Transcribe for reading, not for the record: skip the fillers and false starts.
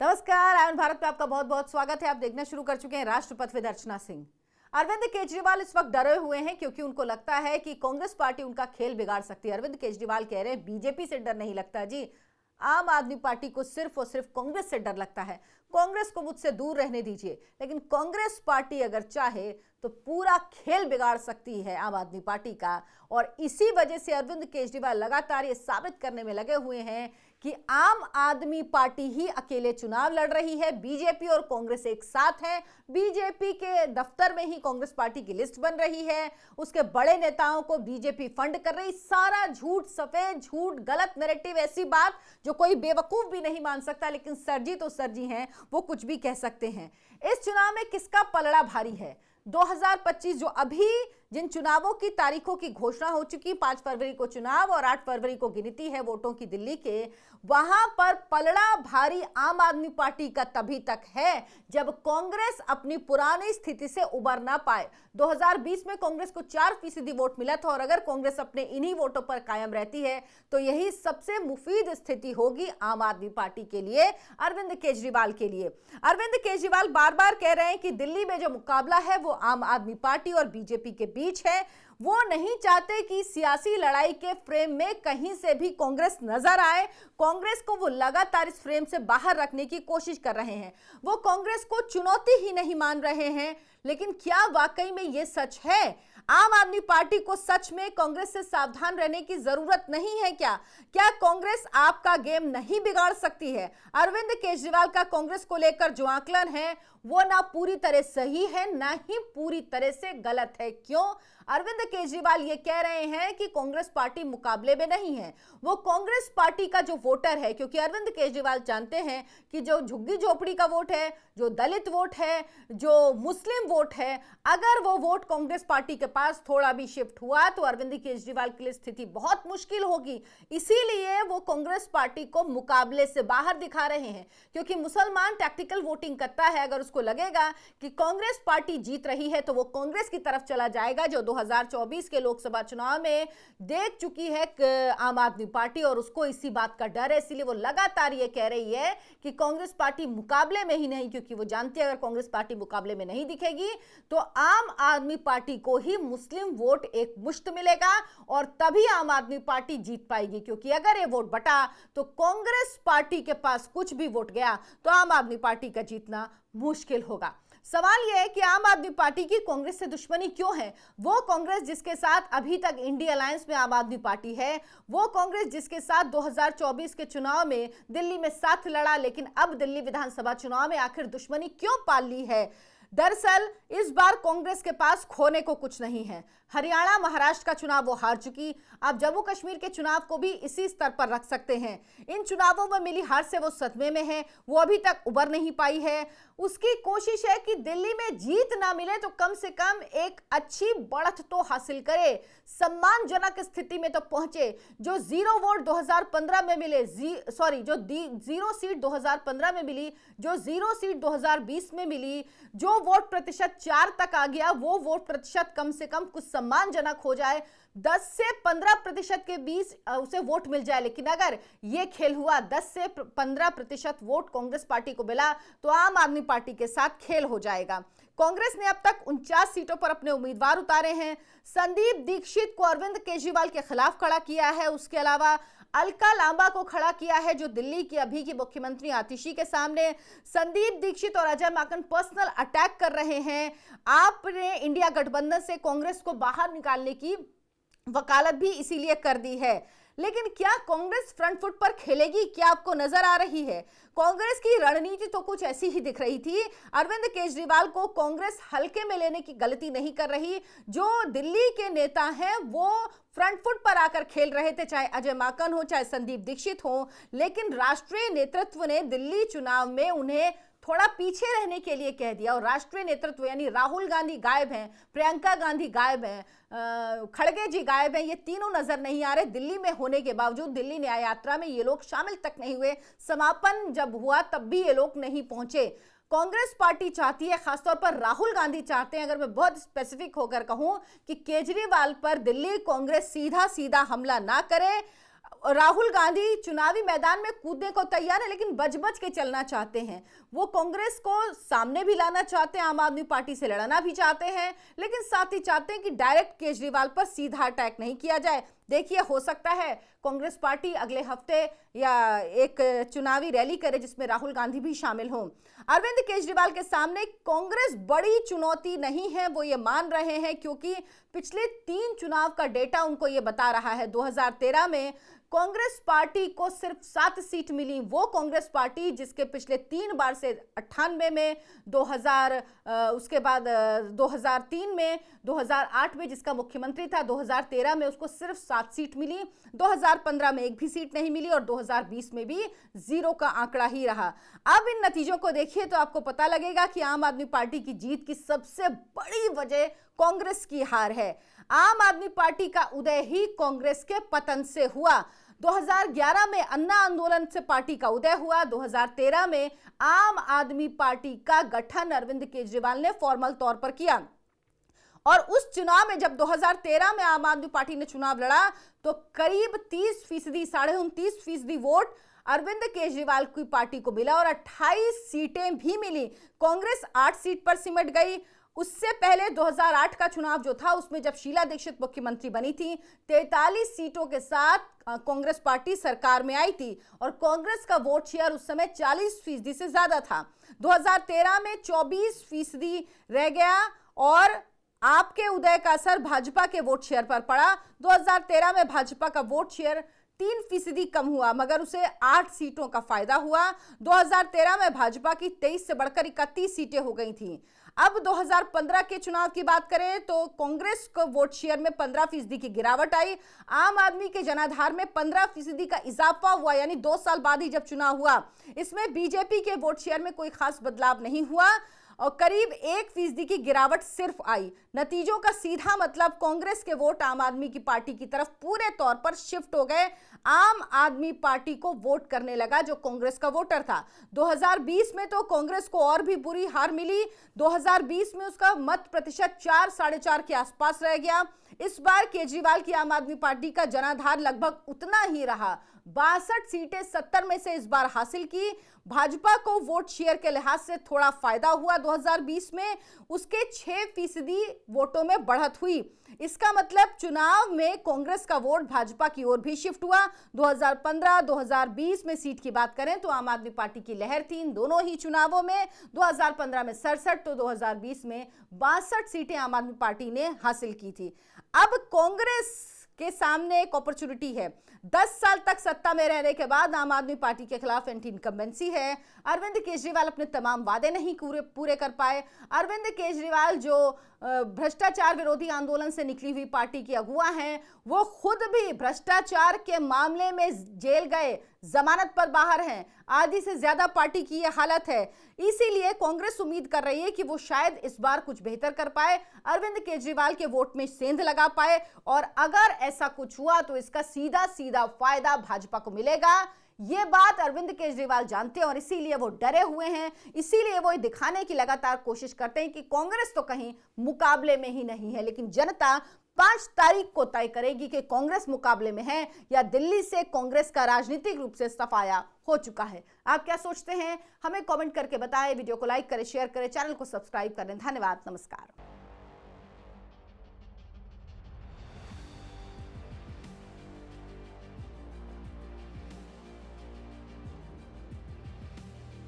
नमस्कार, आयन भारत में आपका बहुत बहुत स्वागत है। आप देखना शुरू कर चुके हैं राष्ट्रपति विद अर्चना सिंह। अरविंद केजरीवाल इस वक्त डरे हुए हैं क्योंकि उनको लगता है कि कांग्रेस पार्टी उनका खेल बिगाड़ सकती है। अरविंद केजरीवाल कह रहे हैं बीजेपी से डर नहीं लगता जी, आम आदमी पार्टी को सिर्फ और सिर्फ कांग्रेस से डर लगता है। कांग्रेस को मुझसे दूर रहने दीजिए, लेकिन कांग्रेस पार्टी अगर चाहे तो पूरा खेल बिगाड़ सकती है आम आदमी पार्टी का। और इसी वजह से अरविंद केजरीवाल लगातार ये साबित करने में लगे हुए हैं कि आम आदमी पार्टी ही अकेले चुनाव लड़ रही है, बीजेपी और कांग्रेस एक साथ हैं। बीजेपी के दफ्तर में ही कांग्रेस पार्टी की लिस्ट बन रही है, उसके बड़े नेताओं को बीजेपी फंड कर रही। सारा झूठ, सफेद झूठ, गलत नैरेटिव, ऐसी बात जो कोई बेवकूफ भी नहीं मान सकता, लेकिन सरजी तो सरजी हैं, वो कुछ भी कह सकते हैं। इस चुनाव में किसका पलड़ा भारी है? 2025 जो अभी जिन चुनावों की तारीखों की घोषणा हो चुकी, 5 फरवरी को चुनाव और 8 फरवरी को गिनती है वोटों की दिल्ली के, वहां पर पलड़ा भारी आम आदमी पार्टी का तभी तक है जब कांग्रेस अपनी पुरानी स्थिति से उबर ना पाए। 2020 में कांग्रेस को 4% वोट मिला था और अगर कांग्रेस अपने इन्हीं वोटों पर कायम रहती है तो यही सबसे मुफीद स्थिति होगी आम आदमी पार्टी के लिए, अरविंद केजरीवाल के लिए। अरविंद केजरीवाल बार बार कह रहे हैं कि दिल्ली में जो मुकाबला है वो आम आदमी पार्टी और बीजेपी के बीच है। वो नहीं चाहते कि सियासी लड़ाई के फ्रेम में कहीं से भी कांग्रेस नजर आए। कांग्रेस को वो लगातार इस फ्रेम से बाहर रखने की कोशिश कर रहे हैं। वो कांग्रेस को चुनौती ही नहीं मान रहे हैं। लेकिन क्या वाकई में ये सच है? आम आदमी पार्टी को सच में कांग्रेस से सावधान रहने की जरूरत नहीं है क्या? क्या कांग्रेस आपका गेम नहीं बिगाड़ सकती है? अरविंद केजरीवाल का कांग्रेस को लेकर जो आकलन है वो ना पूरी तरह सही है, ना ही पूरी तरह से गलत है। क्यों? अरविंद केजरीवाल ये कह रहे हैं कि कांग्रेस पार्टी मुकाबले में नहीं है। वो कांग्रेस पार्टी का जो वोटर है, क्योंकि अरविंद केजरीवाल जानते हैं कि जो झुग्गी झोपड़ी का वोट है, जो दलित वोट है, जो मुस्लिम वोट है, अगर वो वोट कांग्रेस पार्टी के पास थोड़ा भी शिफ्ट हुआ तो अरविंद केजरीवाल के लिए स्थिति बहुत मुश्किल होगी। इसीलिए वो कांग्रेस पार्टी को मुकाबले से बाहर दिखा रहे हैं, क्योंकि मुसलमान टैक्टिकल वोटिंग करता है। अगर उसको लगेगा कि कांग्रेस पार्टी जीत रही है तो वो कांग्रेस की तरफ चला जाएगा, जो 2024 के लोकसभा चुनाव में देख चुकी है आम आदमी पार्टी, और उसको इसी बात का डर है। इसीलिए वो लगातार ये कह रही है कि कांग्रेस पार्टी मुकाबले में ही नहीं, क्योंकि वो जानती है अगर कांग्रेस पार्टी मुकाबले में नहीं दिखेगी तो आम आदमी पार्टी को ही मुस्लिम वोट एक मुश्त मिलेगा और तभी आम आदमी पार्टी जीत पाएगी। क्योंकि अगर ये वोट बटा तो कांग्रेस पार्टी के पास कुछ भी वोट गया तो आम आदमी पार्टी का जीतना मुश्किल होगा। सवाल यह है कि आम आदमी पार्टी की कांग्रेस से दुश्मनी क्यों है? वो कांग्रेस जिसके साथ अभी तक इंडिया अलायंस में आम आदमी पार्टी है, वो कांग्रेस जिसके साथ 2024 के चुनाव में दिल्ली में साथ लड़ा, लेकिन अब दिल्ली विधानसभा चुनाव में आखिर दुश्मनी क्यों पाल ली है? दरअसल इस बार कांग्रेस के पास खोने को कुछ नहीं है। हरियाणा, महाराष्ट्र का चुनाव वो हार चुकी, अब जम्मू कश्मीर के चुनाव को भी इसी स्तर पर रख सकते हैं। इन चुनावों में मिली हार से वो सदमे में है, वो अभी तक उबर नहीं पाई है। उसकी कोशिश है कि दिल्ली में जीत ना मिले तो कम से कम एक अच्छी बढ़त तो हासिल करे, सम्मानजनक स्थिति में तो पहुंचे। जो जीरो वोट 2015 में मिले, जो जीरो सीट 2015 में मिली, जो जीरो सीट 2020 में मिली, जो वोट प्रतिशत 4 तक आ गया, वो वोट प्रतिशत कम से कम कुछ सम्मानजनक हो जाए, 10 से 15% के बीच उसे वोट मिल जाए। लेकिन अगर ये खेल हुआ, 10 से 15% वोट कांग्रेस पार्टी को मिला तो आम आदमी पार्टी के साथ खेल हो जाएगा। कांग्रेस ने अब तक 49 सीटों पर अपने उम्मीदवार उतारे हैं। संदीप दीक्षित को अरविंद केजरीवाल के खिलाफ खड़ा किया है, उसके अलावा अलका लांबा को खड़ा किया है जो दिल्ली की अभी की मुख्यमंत्री आतिशी के सामने। संदीप दीक्षित और अजय माकन पर्सनल अटैक कर रहे हैं। आपने इंडिया गठबंधन से कांग्रेस को बाहर निकालने की वकालत भी इसीलिए कर दी है। लेकिन क्या कांग्रेस फ्रंट फुट पर खेलेगी? क्या आपको नजर आ रही है? कांग्रेस की रणनीति तो कुछ ऐसी ही दिख रही थी। अरविंद केजरीवाल को कांग्रेस हल्के में लेने की गलती नहीं कर रही। जो दिल्ली के नेता हैं वो फ्रंट फुट पर आकर खेल रहे थे, चाहे अजय माकन हो, चाहे संदीप दीक्षित हो, लेकिन राष्ट्रीय नेतृत्व ने दिल्ली चुनाव में उन्हें थोड़ा पीछे रहने के लिए कह दिया। और राष्ट्रीय नेतृत्व यानी राहुल गांधी गायब हैं, प्रियंका गांधी गायब हैं, खड़गे जी गायब हैं, ये तीनों नजर नहीं आ रहे। दिल्ली में होने के बावजूद दिल्ली न्याय यात्रा में ये लोग शामिल तक नहीं हुए, समापन जब हुआ तब भी ये लोग नहीं पहुंचे। कांग्रेस पार्टी चाहती है, खासतौर पर राहुल गांधी चाहते हैं, अगर मैं बहुत स्पेसिफिक होकर कहूं, कि केजरीवाल पर दिल्ली कांग्रेस सीधा सीधा हमला ना करे, राहुल गांधी चुनावी मैदान में कूदने को तैयार है, लेकिन बच-बच के चलना चाहते हैं। वो कांग्रेस को सामने भी लाना चाहते हैं, आम आदमी पार्टी से लड़ना भी चाहते हैं, लेकिन साथ ही चाहते हैं कि डायरेक्ट केजरीवाल पर सीधा अटैक नहीं किया जाए। देखिए, हो सकता है कांग्रेस पार्टी अगले हफ्ते या एक चुनावी रैली करे जिसमें राहुल गांधी भी शामिल हों। अरविंद केजरीवाल के सामने कांग्रेस बड़ी चुनौती नहीं है, वो ये मान रहे हैं, क्योंकि पिछले 3 चुनाव का डेटा उनको ये बता रहा है। 2013 में कांग्रेस पार्टी को सिर्फ 7 सीट मिली। वो कांग्रेस पार्टी जिसके पिछले 3 बार से 98 में, 2000 उसके बाद 2003 में, 2008 में जिसका मुख्यमंत्री था, 2013 में उसको सिर्फ 7 सीट मिली, 2015 में 1 भी सीट नहीं मिली और 2020 में भी 0 का आंकड़ा ही रहा। अब इन नतीजों को देखिए तो आपको पता लगेगा कि आम आदमी पार्टी की जीत की सबसे बड़ी वजह कांग्रेस की हार है। आम आदमी पार्टी का उदय ही कांग्रेस के पतन से हुआ। 2011 में अन्ना आंदोलन से पार्टी का उदय हुआ। 2013 में आम आदमी पार्टी का गठन अरविंद केजरीवाल ने फॉर्मल तौर पर किया और उस चुनाव में जब 2013 में आम आदमी पार्टी ने चुनाव लड़ा तो करीब 30%, 29.5% वोट अरविंद केजरीवाल की पार्टी को मिला और 28 सीटें भी मिली। कांग्रेस 8 सीट पर सिमट गई। उससे पहले 2008 का चुनाव जो था उसमें जब शीला दीक्षित मुख्यमंत्री बनी थी, 43 सीटों के साथ कांग्रेस पार्टी सरकार में आई थी और कांग्रेस का वोट शेयर उस समय 40% से ज्यादा था। 2013 में 24% रह गया और आपके उदय का असर भाजपा के वोट शेयर पर पड़ा। 2013 में भाजपा का वोट शेयर 3% कम हुआ, मगर उसे 8 सीटों का फायदा हुआ। 2013 में भाजपा की 23 से बढ़कर 31 सीटें हो गई थी। अब 2015 के चुनाव की बात करें तो कांग्रेस को वोट शेयर में 15% की गिरावट आई। आम आदमी के जनाधार में 15% का इजाफा हुआ, यानी 2 साल बाद ही जब चुनाव हुआ। इसमें बीजेपी के वोट शेयर में कोई खास बदलाव नहीं हुआ और करीब 1% की गिरावट सिर्फ आई। नतीजों का सीधा मतलब कांग्रेस के वोट आम आदमी की पार्टी की तरफ पूरे तौर पर शिफ्ट हो गए। आम आदमी पार्टी को वोट करने लगा जो कांग्रेस का वोटर था। 2020 में तो कांग्रेस को और भी बुरी हार मिली। 2020 में उसका मत प्रतिशत 4, 4.5 के आसपास रह गया। इस बार केजरीवाल की आम आदमी पार्टी का जनाधार लगभग उतना ही रहा। 62 सीटें 70 में से इस बार हासिल की। भाजपा को वोट शेयर के लिहाज से थोड़ा फायदा हुआ। 2020 में उसके 6% वोटों में बढ़त हुई। इसका मतलब चुनाव में कांग्रेस का वोट भाजपा की ओर भी शिफ्ट हुआ। 2015, 2020 में सीट की बात करें तो आम आदमी पार्टी की लहर थी इन दोनों ही चुनावों में। 2015 में 67 तो 2020 में 62 सीटें आम आदमी पार्टी ने हासिल की थी। अब कांग्रेस के सामने एक अपॉर्चुनिटी है। 10 साल तक सत्ता में रहने के बाद आम आदमी पार्टी के खिलाफ एंटी इनकम्बेंसी है। अरविंद केजरीवाल अपने तमाम वादे नहीं पूरे कर पाए। अरविंद केजरीवाल जो भ्रष्टाचार विरोधी आंदोलन से निकली हुई पार्टी की अगुआ हैं, वो खुद भी भ्रष्टाचार के मामले में जेल गए, जमानत पर बाहर हैं। आधी से ज्यादा पार्टी की यह हालत है। इसीलिए कांग्रेस उम्मीद कर रही है कि वो शायद इस बार कुछ बेहतर कर पाए, अरविंद केजरीवाल के वोट में सेंध लगा पाए और अगर ऐसा कुछ हुआ तो इसका सीधा सीधा फायदा भाजपा को मिलेगा। ये बात अरविंद केजरीवाल जानते हैं और इसीलिए वो डरे हुए हैं। इसीलिए वो दिखाने की लगातार कोशिश करते हैं कि कांग्रेस तो कहीं मुकाबले में ही नहीं है, लेकिन जनता 5 तारीख को तय करेगी कि कांग्रेस मुकाबले में है या दिल्ली से कांग्रेस का राजनीतिक रूप से सफाया हो चुका है। आप क्या सोचते हैं? हमें कमेंट करके बताएं। वीडियो को लाइक करें, शेयर करें, चैनल को सब्सक्राइब करें। धन्यवाद, नमस्कार।